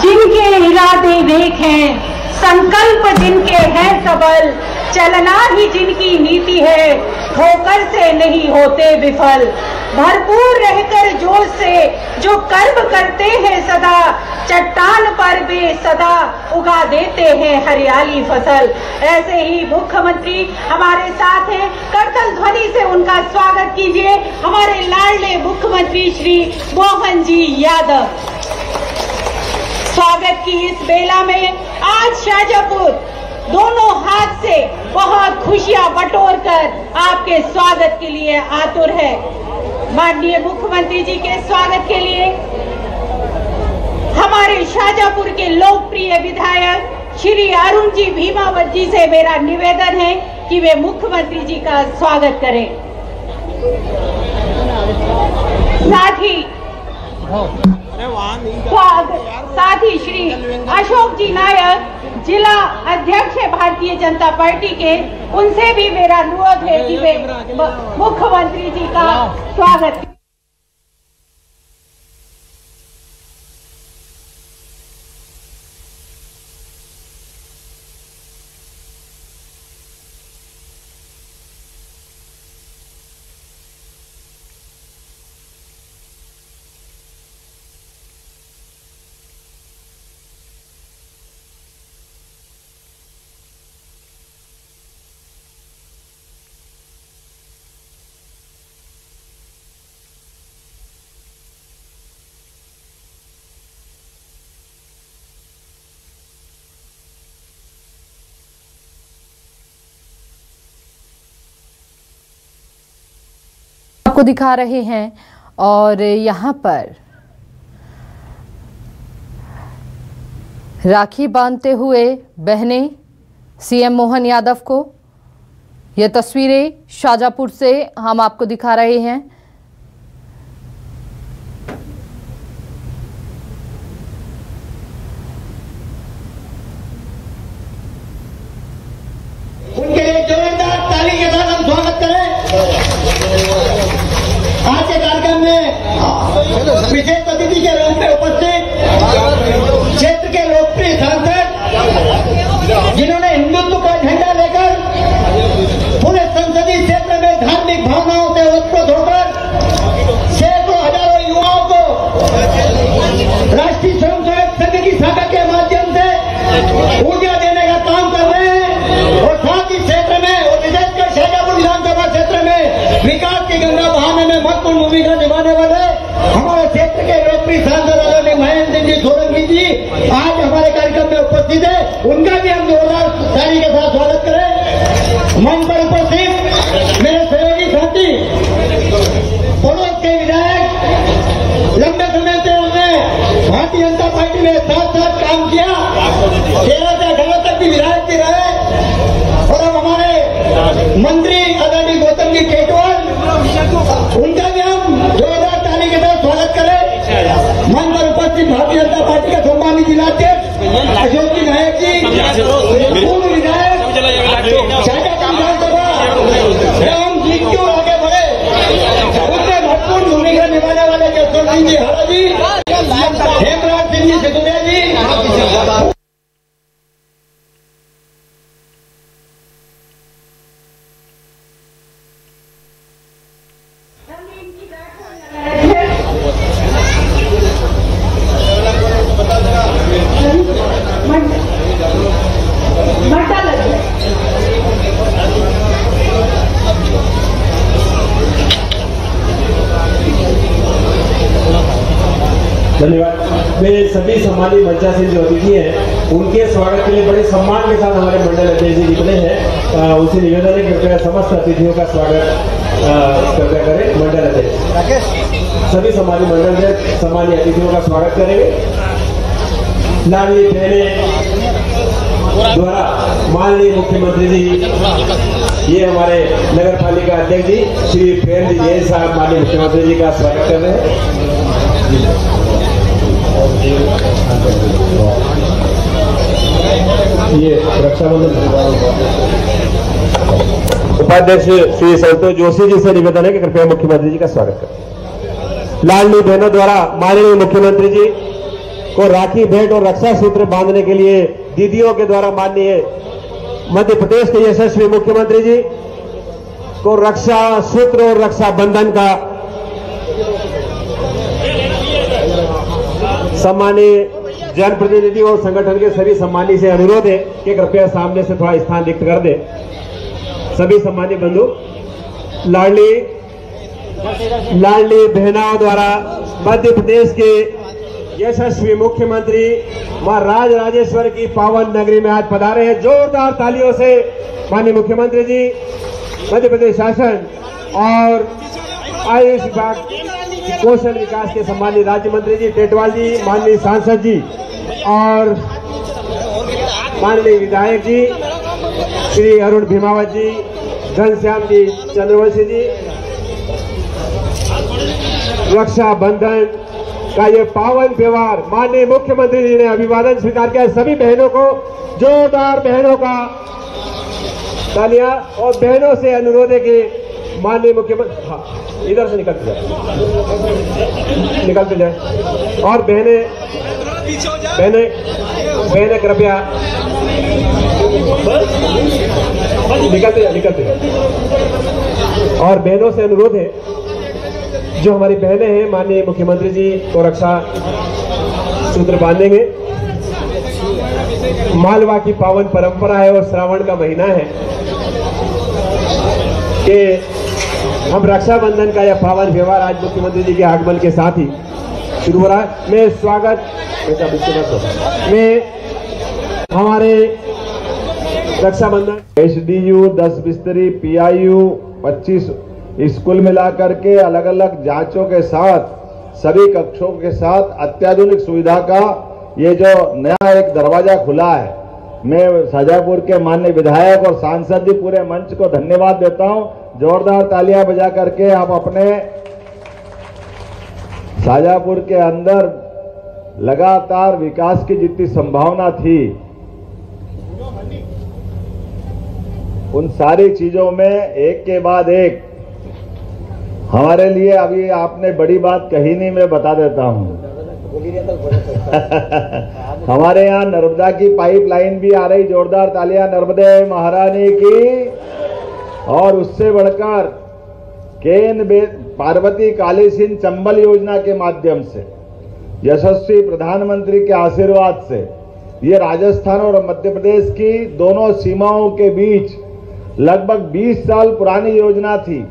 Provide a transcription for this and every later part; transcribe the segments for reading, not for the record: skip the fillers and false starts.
जिनके इरादे नेक हैं, संकल्प जिनके हैं सबल, चलना ही जिनकी नीति है, ठोकर से नहीं होते विफल। भरपूर रहकर जोश से जो कर्म करते हैं सदा, चट्टान पर वे सदा उगा देते हैं हरियाली फसल। ऐसे ही मुख्यमंत्री हमारे साथ हैं, करतल ध्वनि से उनका स्वागत कीजिए हमारे लाडले मुख्यमंत्री श्री मोहन जी यादव। स्वागत की इस बेला में आज शाजापुर दोनों हाथ से बहुत खुशियां बटोर कर आपके स्वागत के लिए आतुर है। माननीय मुख्यमंत्री जी के स्वागत के लिए हमारे शाजापुर के लोकप्रिय विधायक श्री अरुण जी भीमावत जी से मेरा निवेदन है कि वे मुख्यमंत्री जी का स्वागत करें। साथ ही श्री अशोक जी नायक जिला अध्यक्ष है भारतीय जनता पार्टी के, उनसे भी मेरा अनुरोध है कि वे मुख्यमंत्री जी का स्वागत। आपको दिखा रहे हैं और यहाँ पर राखी बांधते हुए बहनें सीएम मोहन यादव को, यह तस्वीरें शाजापुर से हम आपको दिखा रहे हैं। उनके लिए जोरदार ताली के साथ हम स्वागत करें। आज के कार्यक्रम में विशेष अतिथि के रूप में उपस्थित क्षेत्र के लोकप्रिय सांसद, जिन्होंने हिंदुत्व का झंडा लेकर पूरे संसदीय क्षेत्र में धार्मिक भावनाओं से ओतप्रोत होकर सैकड़ों हजारों युवाओं को राष्ट्रीय स्वयंसेवक संघ की शाखा के माध्यम से ऊर्जा देने का काम कर रहे हैं और साथ ही क्षेत्र में और विशेषकर शाजापुर विधानसभा क्षेत्र में विकास की गंगा बहाने में महत्वपूर्ण भूमिका निभाने वाले हमारे क्षेत्र के लोकप्रिय सांसद आदरणीय महेंद्र जी सोलंकी जी आज हमारे कार्यक्रम में उपस्थित है। उनका भी हम जोरदार ताली के साथ स्वागत करें। मंच पर उपस्थित मेरे सहयोगी साथी, पड़ोस के विधायक, लंबे समय से हमने भारतीय जनता पार्टी में साथ साथ काम किया, 13 से 18 तक भी विधायक भी रहे और अब हमारे मंत्री आदरणीय गौतम जी केटवाल, उनका भी हम जोरदार ताली के साथ स्वागत करें। मंच पर उपस्थित भारतीय जनता पार्टी के सम्मानित जिलाध्यक्ष अशोक जी नायक जी, पूर्व विधायक शाजापुर विधानसभा एवं जीतू आगे बढ़े उसमें महत्वपूर्ण भूमिका निभाने वाले जसवंत सिंह जी हारा जी, हेमराज सिंह जी सिसोदिया जी, धन्यवाद। मेरे सभी सम्मानित मंचा से जो अतिथि हैं उनके स्वागत के लिए बड़े सम्मान के साथ हमारे मंडल अध्यक्ष जी निकले हैं, उनसे निवेदन है कृपया समस्त अतिथियों का स्वागत कृपया करें। मंडल अध्यक्ष सभी सम्मानित मंडल से सम्मानित अतिथियों का स्वागत करेंगे। लाडली बहने द्वारा माननीय मुख्यमंत्री जी, ये हमारे नगर पालिका अध्यक्ष जी श्री प्रेम जी जैन साहब माननीय मुख्यमंत्री जी का स्वागत कर रहे हैं। ये रक्षाबंधन उपाध्यक्ष श्री संतोष जोशी जी से निवेदन है कि कृपया मुख्यमंत्री जी का स्वागत करें। लाडली बहनों द्वारा माननीय मुख्यमंत्री जी को राखी भेंट और रक्षा सूत्र बांधने के लिए दीदियों के द्वारा माननीय मध्य प्रदेश के यशस्वी मुख्यमंत्री जी को रक्षा सूत्र और रक्षा बंधन का सम्मानीय जनप्रतिनिधि और संगठन के सभी सम्मानी से अनुरोध है कि कृपया सामने से थोड़ा स्थान रिक्त कर दे। सभी सम्मानित बंधु, लाडली बहनाओं द्वारा मध्य प्रदेश के यशस्वी मुख्यमंत्री मां राजराजेश्वर की पावन नगरी में आज पधारे हैं। जोरदार तालियों से माननीय मुख्यमंत्री जी, मध्य प्रदेश शासन और आयुष विभाग कौशल विकास के सम्मानित राज्य मंत्री जी टेटवाल जी, माननीय सांसद जी और माननीय विधायक जी श्री अरुण भीमावत जी, घनश्याम जी चंद्रवंशी जी, रक्षा बंधन का ये पावन व्यवहार माननीय मुख्यमंत्री जी ने अभिवादन स्वीकार किया। सभी बहनों को जोरदार बहनों का तालियां और बहनों से अनुरोध है कि माननीय मुख्यमंत्री, हाँ इधर से निकलते जाए और बहने कृपया निकलते और बहनों से अनुरोध है, जो हमारी बहनें हैं माननीय मुख्यमंत्री जी को रक्षा सूत्र बांधेंगे। मालवा की पावन परंपरा है और श्रावण का महीना है कि हम रक्षाबंधन का यह पावन व्यवहार आज मुख्यमंत्री जी के आगमन के साथ ही शुरू हो रहा है। मैं स्वागत में हमारे रक्षाबंधन HDU 10 बिस्तरी PIU 25 स्कूल मिलाकर के अलग अलग जांचों के साथ सभी कक्षों के साथ अत्याधुनिक सुविधा का ये जो नया एक दरवाजा खुला है, मैं शाजापुर के माननीय विधायक और सांसद जी पूरे मंच को धन्यवाद देता हूं। जोरदार तालियां बजा करके आप अपने शाजापुर के अंदर लगातार विकास की जितनी संभावना थी उन सारी चीजों में एक के बाद एक हमारे लिए, अभी आपने बड़ी बात कही नहीं, मैं बता देता हूं हमारे यहाँ नर्मदा की पाइपलाइन भी आ रही। जोरदार तालियां नर्मदे महारानी की। और उससे बढ़कर पार्वती काली सिंह चंबल योजना के माध्यम से यशस्वी प्रधानमंत्री के आशीर्वाद से ये राजस्थान और मध्य प्रदेश की दोनों सीमाओं के बीच लगभग 20 साल पुरानी योजना थी।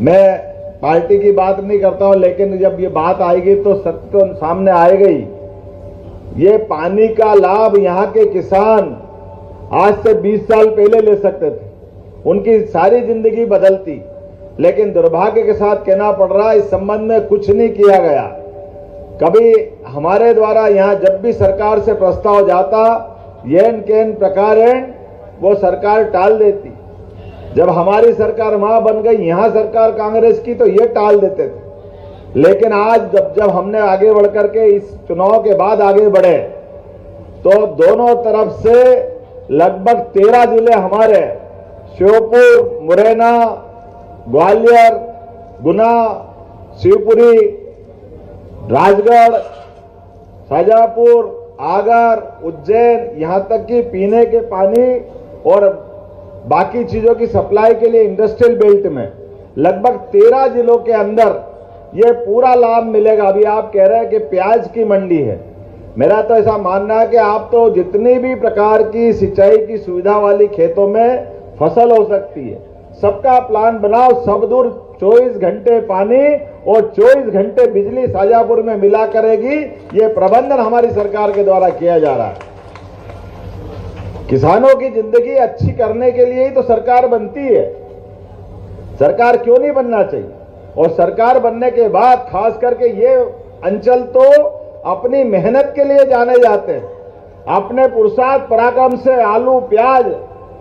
मैं पार्टी की बात नहीं करता हूं, लेकिन जब ये बात आएगी तो सत्य तो सामने आएगा ही। ये पानी का लाभ यहाँ के किसान आज से 20 साल पहले ले सकते थे, उनकी सारी जिंदगी बदलती, लेकिन दुर्भाग्य के साथ कहना पड़ रहा है इस संबंध में कुछ नहीं किया गया। कभी हमारे द्वारा यहाँ जब भी सरकार से प्रस्ताव जाता येन केन प्रकारेण वो सरकार टाल देती। जब हमारी सरकार वहां बन गई, यहाँ सरकार कांग्रेस की, तो ये टाल देते थे। लेकिन आज जब हमने आगे बढ़ करके इस चुनाव के बाद आगे बढ़े तो दोनों तरफ से लगभग 13 जिले हमारे श्योपुर, मुरैना, ग्वालियर, गुना, शिवपुरी, राजगढ़, शाजापुर, आगर, उज्जैन, यहाँ तक कि पीने के पानी और बाकी चीजों की सप्लाई के लिए इंडस्ट्रियल बेल्ट में लगभग 13 जिलों के अंदर ये पूरा लाभ मिलेगा। अभी आप कह रहे हैं कि प्याज की मंडी है, मेरा तो ऐसा मानना है कि आप तो जितनी भी प्रकार की सिंचाई की सुविधा वाली खेतों में फसल हो सकती है, सबका प्लान बनाओ, सब दूर 24 घंटे पानी और 24 घंटे बिजली शाजापुर में मिला करेगी। ये प्रबंधन हमारी सरकार के द्वारा किया जा रहा है। किसानों की जिंदगी अच्छी करने के लिए ही तो सरकार बनती है। सरकार क्यों नहीं बनना चाहिए? और सरकार बनने के बाद खास करके ये अंचल तो अपनी मेहनत के लिए जाने जाते हैं, अपने पुरुषार्थ पराक्रम से आलू प्याज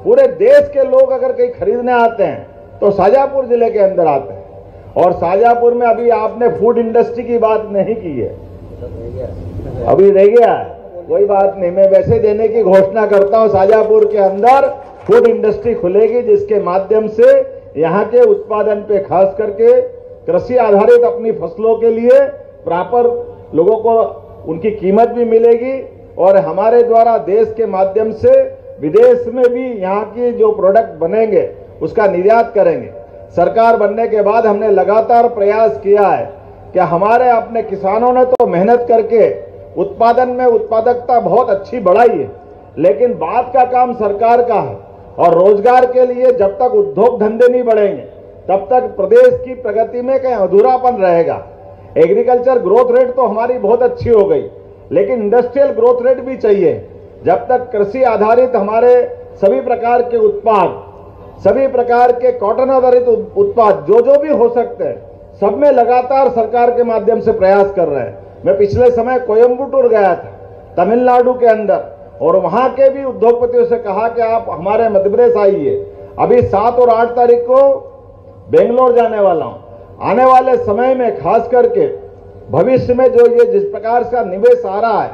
पूरे देश के लोग अगर कहीं खरीदने आते हैं तो शाजापुर जिले के अंदर आते हैं। और शाजापुर में अभी आपने फूड इंडस्ट्री की बात नहीं की है, अभी रह गया है, कोई बात नहीं, मैं वैसे देने की घोषणा करता हूं। शाजापुर के अंदर फूड इंडस्ट्री खुलेगी जिसके माध्यम से यहाँ के उत्पादन पे खास करके कृषि आधारित अपनी फसलों के लिए प्रॉपर लोगों को उनकी कीमत भी मिलेगी और हमारे द्वारा देश के माध्यम से विदेश में भी यहाँ की जो प्रोडक्ट बनेंगे उसका निर्यात करेंगे। सरकार बनने के बाद हमने लगातार प्रयास किया है कि हमारे अपने किसानों ने तो मेहनत करके उत्पादन में उत्पादकता बहुत अच्छी बढ़ाई है, लेकिन बाद का काम सरकार का है और रोजगार के लिए जब तक उद्योग धंधे नहीं बढ़ेंगे तब तक प्रदेश की प्रगति में कहीं अधूरापन रहेगा। एग्रीकल्चर ग्रोथ रेट तो हमारी बहुत अच्छी हो गई, लेकिन इंडस्ट्रियल ग्रोथ रेट भी चाहिए। जब तक कृषि आधारित हमारे सभी प्रकार के उत्पाद, सभी प्रकार के कॉटन आधारित उत्पाद जो भी हो सकते हैं, सब में लगातार सरकार के माध्यम से प्रयास कर रहे हैं। मैं पिछले समय कोयम्बटूर गया था तमिलनाडु के अंदर, और वहां के भी उद्योगपतियों से कहा कि आप हमारे मध्य प्रदेश आइए। अभी 7 और 8 तारीख को बेंगलोर जाने वाला हूं। आने वाले समय में खास करके भविष्य में जो ये जिस प्रकार का निवेश आ रहा है,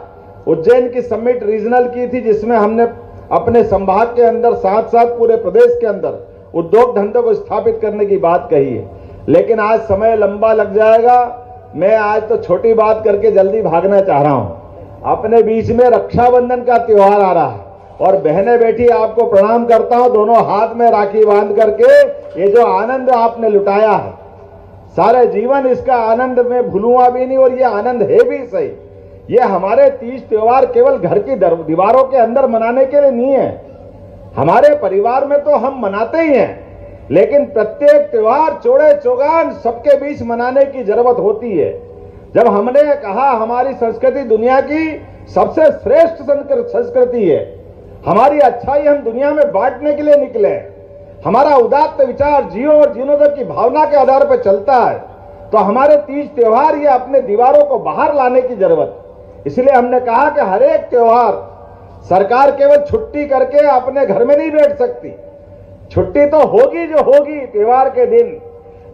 उज्जैन की समिट रीजनल की थी जिसमें हमने अपने संभाग के अंदर साथ साथ पूरे प्रदेश के अंदर उद्योग धंधों को स्थापित करने की बात कही है, लेकिन आज समय लंबा लग जाएगा। मैं आज तो छोटी बात करके जल्दी भागना चाह रहा हूं। अपने बीच में रक्षाबंधन का त्योहार आ रहा है और बहनें बैठी आपको प्रणाम करता हूं, दोनों हाथ में राखी बांध करके ये जो आनंद आपने लुटाया है, सारे जीवन इसका आनंद में भूलूंगा भी नहीं, और ये आनंद है भी सही। ये हमारे तीज त्योहार केवल घर की दीवारों के अंदर मनाने के लिए नहीं है, हमारे परिवार में तो हम मनाते ही हैं, लेकिन प्रत्येक त्योहार चौड़े चौगान सबके बीच मनाने की जरूरत होती है। जब हमने कहा हमारी संस्कृति दुनिया की सबसे श्रेष्ठ संस्कृति है, हमारी अच्छाई हम दुनिया में बांटने के लिए निकले, हमारा उदात्त विचार जियो और जीर्णोद्धार की भावना के आधार पर चलता है, तो हमारे तीज त्योहार ये अपने दीवारों को बाहर लाने की जरूरत। इसलिए हमने कहा कि हर एक त्योहार सरकार केवल छुट्टी करके अपने घर में नहीं बैठ सकती, छुट्टी तो होगी जो होगी त्योहार के दिन,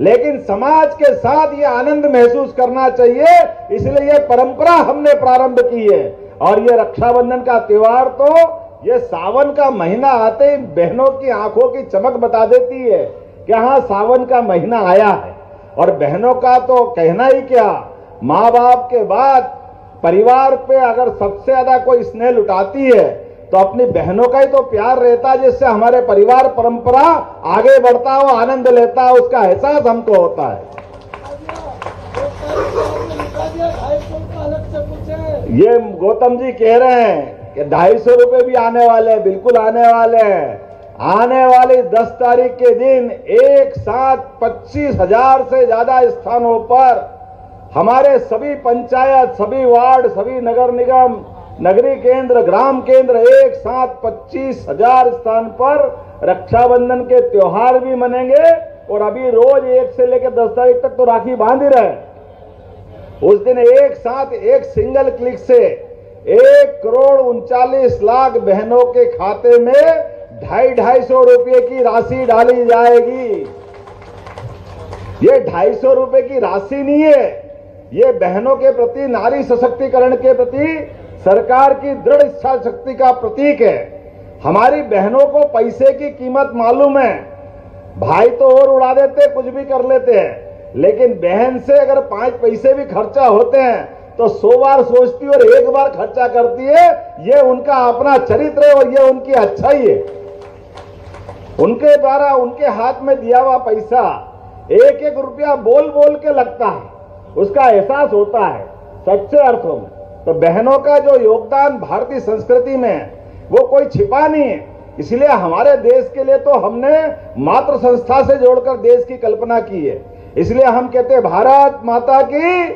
लेकिन समाज के साथ ये आनंद महसूस करना चाहिए। इसलिए ये परंपरा हमने प्रारंभ की है। और ये रक्षाबंधन का त्योहार तो ये सावन का महीना आते ही बहनों की आंखों की चमक बता देती है कि हाँ सावन का महीना आया है। और बहनों का तो कहना ही क्या, माँ बाप के बाद परिवार पे अगर सबसे ज्यादा कोई स्नेह लुटाती है तो अपनी बहनों का ही तो प्यार रहता है, जिससे हमारे परिवार परंपरा आगे बढ़ता हो, आनंद लेता है, उसका एहसास हमको होता है। ये गौतम जी कह रहे हैं कि 250 रुपए भी आने वाले हैं, बिल्कुल आने वाले हैं। आने वाली 10 तारीख के दिन एक साथ 25,000 से ज्यादा स्थानों पर हमारे सभी पंचायत, सभी वार्ड, सभी नगर निगम, नगरीय केंद्र, ग्राम केंद्र एक साथ 25,000 स्थान पर रक्षाबंधन के त्योहार भी मनेंगे। और अभी रोज 1 से लेकर 10 तारीख तक तो राखी बांध ही रहे। उस दिन एक साथ एक सिंगल क्लिक से 1,39,00,000 बहनों के खाते में 250 रुपये की राशि डाली जाएगी। ये 250 रुपये की राशि नहीं है, ये बहनों के प्रति, नारी सशक्तिकरण के प्रति सरकार की दृढ़ इच्छा शक्ति का प्रतीक है। हमारी बहनों को पैसे की कीमत मालूम है। भाई तो और उड़ा देते, कुछ भी कर लेते हैं, लेकिन बहन से अगर 5 पैसे भी खर्चा होते हैं तो 100 बार सोचती है और 1 बार खर्चा करती है। ये उनका अपना चरित्र है और ये उनकी अच्छाई है। उनके द्वारा उनके हाथ में दिया हुआ पैसा 1-1 रुपया बोल बोल के लगता है, उसका एहसास होता है सच्चे अर्थों में। तो बहनों का जो योगदान भारतीय संस्कृति में वो कोई छिपा नहीं है। इसलिए हमारे देश के लिए तो हमने मातृ संस्था से जोड़कर देश की कल्पना की है। इसलिए हम कहते हैं भारत माता की,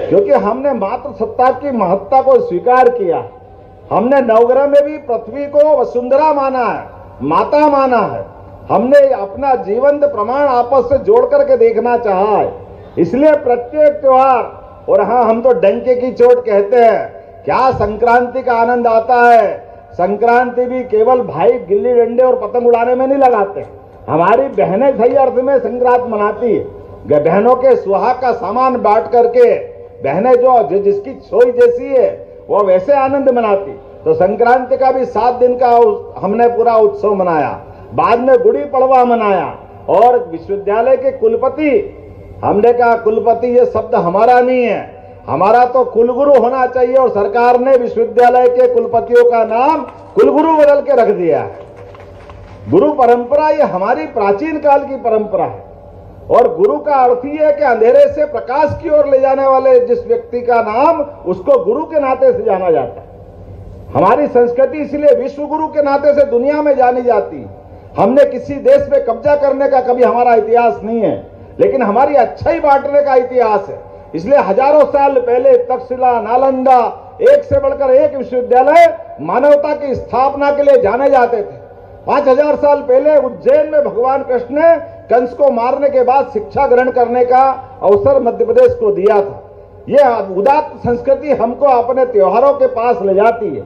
क्योंकि हमने मातृ सत्ता की महत्ता को स्वीकार किया। हमने नवग्रह में भी पृथ्वी को वसुंधरा माना है, माता माना है। हमने अपना जीवंत प्रमाण आपस से जोड़ करके देखना चाहा है। इसलिए प्रत्येक त्योहार, और हाँ हम तो डंके की चोट कहते हैं, क्या संक्रांति का आनंद आता है। संक्रांति भी केवल भाई गिल्ली डंडे और पतंग उड़ाने में नहीं लगाते, हमारी बहनें सही अर्थ में संक्रांत मनाती है। बहनों के सुहाग का सामान बांट करके बहनें जो जिसकी सोई जैसी है वो वैसे आनंद मनाती। तो संक्रांति का भी 7 दिन का हमने पूरा उत्सव मनाया। बाद में गुड़ी पड़वा मनाया। और विश्वविद्यालय के कुलपति, हमने कहा कुलपति ये शब्द हमारा नहीं है, हमारा तो कुलगुरु होना चाहिए और सरकार ने विश्वविद्यालय के कुलपतियों का नाम कुलगुरु बदल के रख दिया है। गुरु परंपरा ये हमारी प्राचीन काल की परंपरा है और गुरु का अर्थ ही है कि अंधेरे से प्रकाश की ओर ले जाने वाले जिस व्यक्ति का नाम उसको गुरु के नाते से जाना जाता है। हमारी संस्कृति इसलिए विश्व गुरु के नाते से दुनिया में जानी जाती। हमने किसी देश पे कब्जा करने का कभी हमारा इतिहास नहीं है, लेकिन हमारी अच्छाई बांटने का इतिहास है। इसलिए हजारों साल पहले तक्षशिला, नालंदा, एक से बढ़कर एक विश्वविद्यालय मानवता की स्थापना के लिए जाने जाते थे। 5000 साल पहले उज्जैन में भगवान कृष्ण ने कंस को मारने के बाद शिक्षा ग्रहण करने का अवसर मध्य प्रदेश को दिया था। यह उदात्त संस्कृति हमको अपने त्योहारों के पास ले जाती है।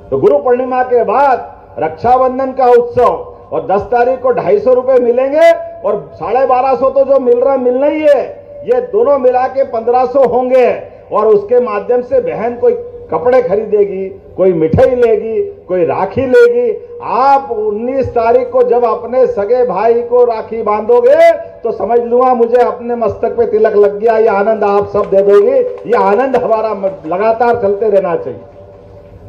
तो गुरु पूर्णिमा के बाद रक्षाबंधन का उत्सव और 10 तारीख को 250 रुपए मिलेंगे और 1250 तो जो मिल रहा मिलना ही है, ये दोनों मिला के 1500 होंगे और उसके माध्यम से बहन कोई कपड़े खरीदेगी, कोई मिठाई लेगी, कोई राखी लेगी। आप 19 तारीख को जब अपने सगे भाई को राखी बांधोगे तो समझ लूंगा मुझे अपने मस्तक पे तिलक लग गया। ये आनंद आप सब दे दोगे। ये आनंद हमारा लगातार चलते रहना चाहिए।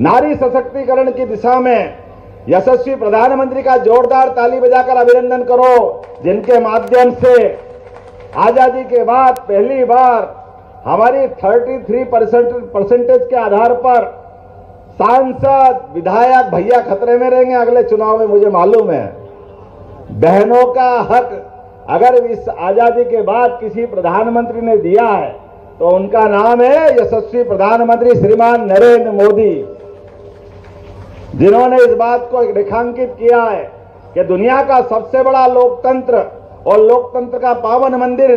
नारी सशक्तिकरण की दिशा में यशस्वी प्रधानमंत्री का जोरदार ताली बजाकर अभिनंदन करो, जिनके माध्यम से आजादी के बाद पहली बार हमारी 33% के आधार पर सांसद, विधायक भैया खतरे में रहेंगे अगले चुनाव में, मुझे मालूम है। बहनों का हक अगर इस आजादी के बाद किसी प्रधानमंत्री ने दिया है तो उनका नाम है यशस्वी प्रधानमंत्री श्रीमान नरेंद्र मोदी, जिन्होंने इस बात को रेखांकित किया है कि दुनिया का सबसे बड़ा लोकतंत्र और लोकतंत्र का पावन मंदिर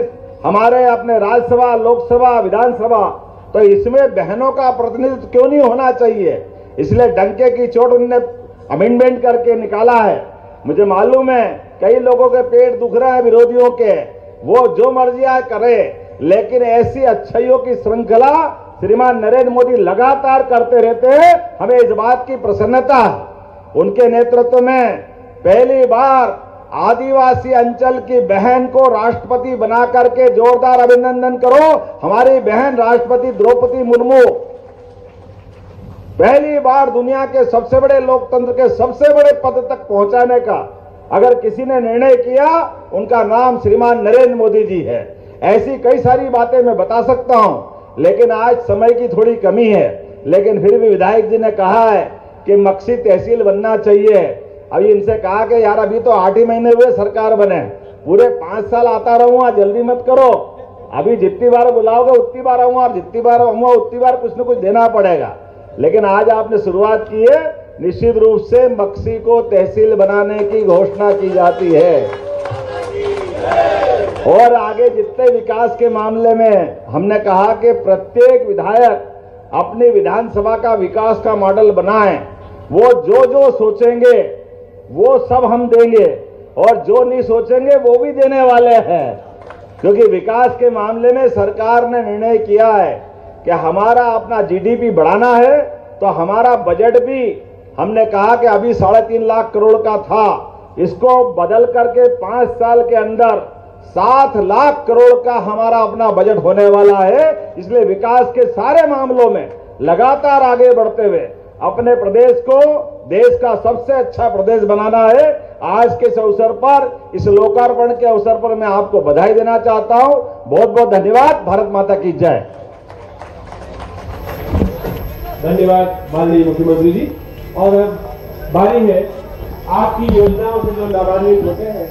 हमारे अपने राज्यसभा, लोकसभा, विधानसभा, तो इसमें बहनों का प्रतिनिधित्व क्यों नहीं होना चाहिए। इसलिए डंके की चोट उन्होंने अमेंडमेंट करके निकाला है। मुझे मालूम है कई लोगों के पेट दुख रहे हैं विरोधियों के, वो जो मर्जी करे, लेकिन ऐसी अच्छाइयों की श्रृंखला श्रीमान नरेंद्र मोदी लगातार करते रहते हैं। हमें इस बात की प्रसन्नता है। उनके नेतृत्व में पहली बार आदिवासी अंचल की बहन को राष्ट्रपति बना करके जोरदार अभिनंदन करो। हमारी बहन राष्ट्रपति द्रौपदी मुर्मू पहली बार दुनिया के सबसे बड़े लोकतंत्र के सबसे बड़े पद तक पहुंचाने का अगर किसी ने निर्णय किया, उनका नाम श्रीमान नरेंद्र मोदी जी है। ऐसी कई सारी बातें मैं बता सकता हूं, लेकिन आज समय की थोड़ी कमी है। लेकिन फिर भी विधायक जी ने कहा है कि मक्सी तहसील बनना चाहिए। अभी इनसे कहा कि यार अभी तो 8 ही महीने हुए सरकार बने, पूरे 5 साल आता रहूंगा, जल्दी मत करो। अभी जितनी बार बुलाओगे उतनी बार आऊंगा और जितनी बार आऊंगा उतनी बार कुछ न कुछ देना पड़ेगा। लेकिन आज आपने शुरुआत की है, निश्चित रूप से मक्सी को तहसील बनाने की घोषणा की जाती है। और आगे जितने विकास के मामले में हमने कहा कि प्रत्येक विधायक अपनी विधानसभा का विकास का मॉडल बनाएं। वो जो जो सोचेंगे वो सब हम देंगे और जो नहीं सोचेंगे वो भी देने वाले हैं, क्योंकि विकास के मामले में सरकार ने निर्णय किया है कि हमारा अपना जीडीपी बढ़ाना है। तो हमारा बजट भी हमने कहा कि अभी 3.5 लाख करोड़ का था, इसको बदल करके 5 साल के अंदर 7 लाख करोड़ का हमारा अपना बजट होने वाला है। इसलिए विकास के सारे मामलों में लगातार आगे बढ़ते हुए अपने प्रदेश को देश का सबसे अच्छा प्रदेश बनाना है। आज के इस अवसर पर, इस लोकार्पण के अवसर पर मैं आपको बधाई देना चाहता हूं। बहुत बहुत धन्यवाद। भारत माता की जय। धन्यवाद माननीय मुख्यमंत्री जी। और अब बारी है आपकी योजनाओं से जो लाभान्वित होते हैं